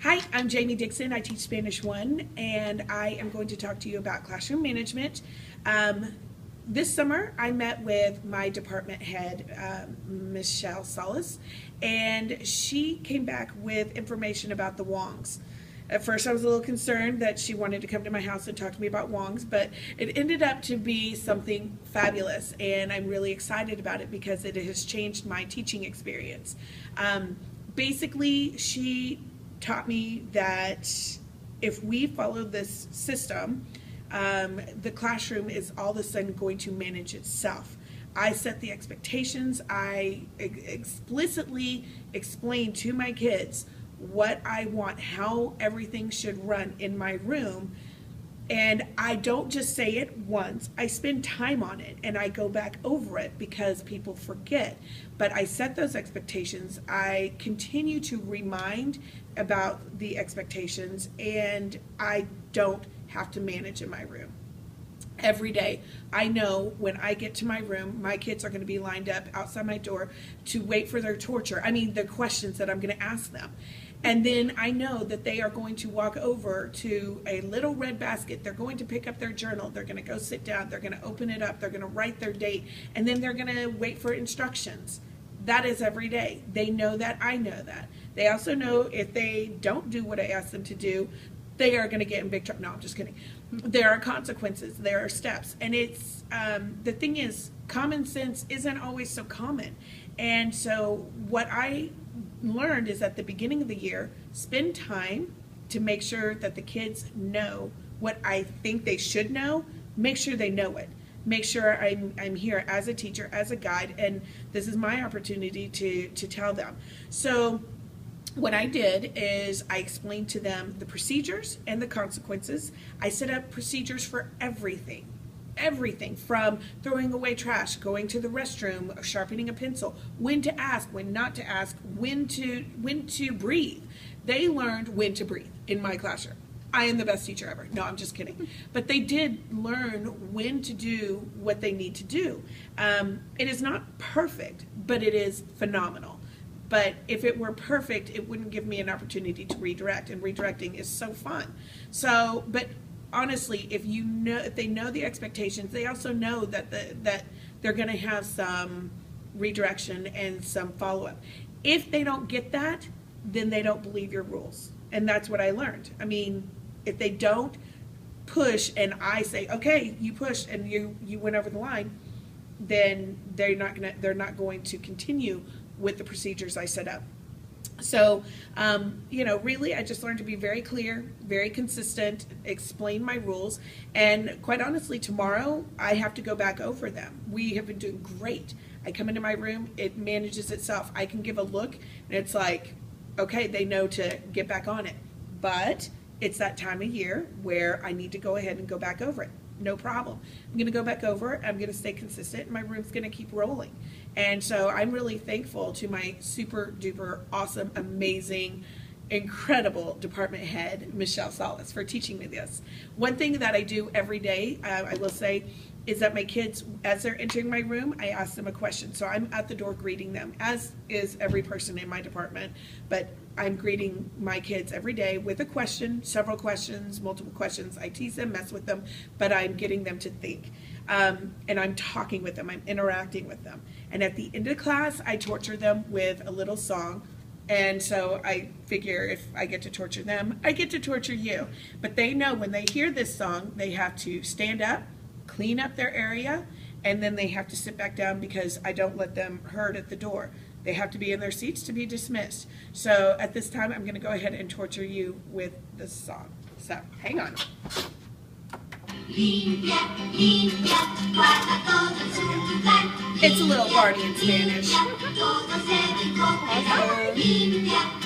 Hi, I'm Jamie Dixon. I teach Spanish 1, and I am going to talk to you about classroom management. This summer, I met with my department head, Michelle Salas, and she came back with information about the Wongs. At first, I was a little concerned that she wanted to come to my house and talk to me about Wongs, but it ended up to be something fabulous, and I'm really excited about it because it has changed my teaching experience. Basically, she taught me that if we follow this system, the classroom is all of a sudden going to manage itself. I set the expectations. I explicitly explain to my kids what I want, how everything should run in my room. And I don't just say it once, I spend time on it and I go back over it because people forget. But I set those expectations, I continue to remind about the expectations, and I don't have to manage in my room. Every day, I know when I get to my room, my kids are going to be lined up outside my door to wait for their the questions that I'm going to ask them. And then I know that they are going to walk over to a little red basket. They're going to pick up their journal. They're going to go sit down. They're going to open it up. They're going to write their date. And then they're going to wait for instructions. That is every day. They know that. I know that. They also know if they don't do what I ask them to do, they are going to get in big trouble. No, I'm just kidding. There are consequences. There are steps. And it's the thing is, common sense isn't always so common. And so what I learned is at the beginning of the year, spend time to make sure that the kids know what I think they should know. Make sure they know it. Make sure I'm here as a teacher, as a guide, and this is my opportunity to tell them. So what I did is I explained to them the procedures and the consequences. I set up procedures for everything. Everything from throwing away trash, going to the restroom, sharpening a pencil, when to ask, when not to ask, when to breathe. They learned when to breathe in my classroom. I am the best teacher ever. No, I'm just kidding. But they did learn when to do what they need to do. It is not perfect, but it is phenomenal. But if it were perfect, it wouldn't give me an opportunity to redirect, and redirecting is so fun. So, but honestly, if they know the expectations, they also know that that they're going to have some redirection and some follow-up. If they don't get that, then they don't believe your rules, and that's what I learned. I mean, if they don't push, and I say, okay, you pushed and you went over the line, then they're not going to continue with the procedures I set up. So, really, I just learned to be very clear, very consistent, explain my rules, and quite honestly, tomorrow I have to go back over them. We have been doing great. I come into my room, it manages itself. I can give a look, and it's like, okay, they know to get back on it. But it's that time of year where I need to go ahead and go back over it. No problem. I'm going to go back over it. I'm going to stay consistent. And my room's going to keep rolling. And so I'm really thankful to my super duper awesome, amazing, incredible department head, Michelle Salas, for teaching me this. One thing that I do every day, I will say, is that my kids, as they're entering my room, I ask them a question. So I'm at the door greeting them, as is every person in my department, but I'm greeting my kids every day with a question, several questions, multiple questions. I tease them, mess with them, but I'm getting them to think. And I'm talking with them, I'm interacting with them. And at the end of class, I torture them with a little song. And so I figure if I get to torture them, I get to torture you. But they know when they hear this song, they have to stand up, clean up their area, and then they have to sit back down because I don't let them herd at the door. They have to be in their seats to be dismissed. So at this time, I'm going to go ahead and torture you with this song. So hang on. Limpia, limpia, guarda todo su lugar. It's a little party in Spanish. Limpia, todo se recogerá. Limpia.